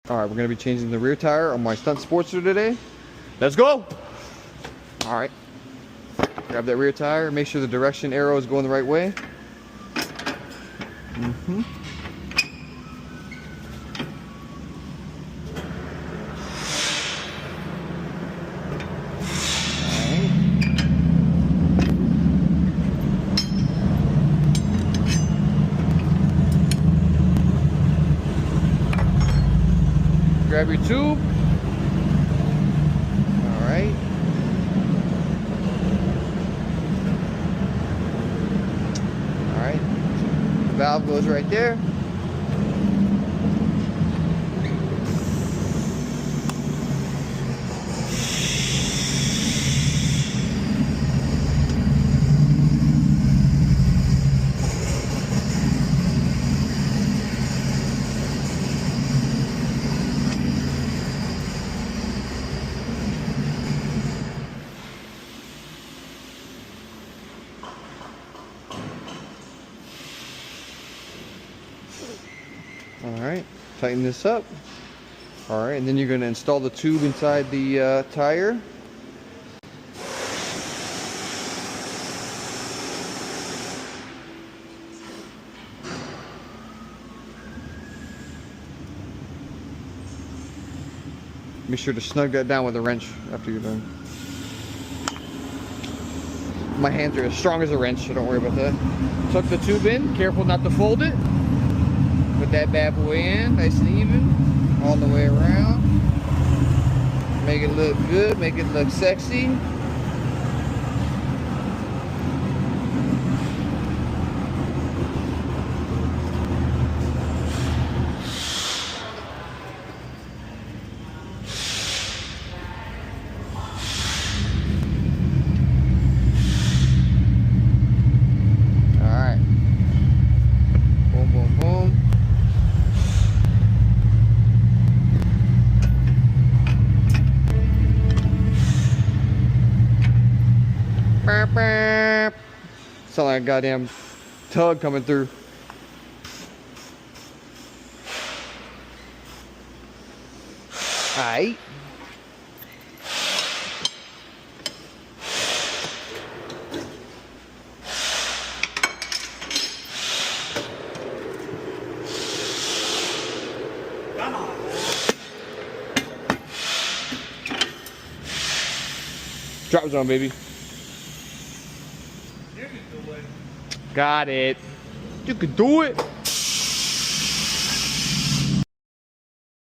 All right, we're gonna be changing the rear tire on my Stunt Sportster today. Let's go. All right, grab that rear tire, make sure the direction arrow is going the right way. Grab your tube. All right. All right. The valve goes right there. Alright, tighten this up. Alright, and then you're going to install the tube inside the tire. Be sure to snug that down with a wrench after you're done. My hands are as strong as a wrench, so don't worry about that. Tuck the tube in, careful not to fold it. Put that bad boy in, nice and even, all the way around. Make it look good, make it look sexy. Alright. Boom, boom, boom. Sound like a goddamn tug coming through. Alright. Come on. Drop zone, baby. You can do it. Got it. You can do it.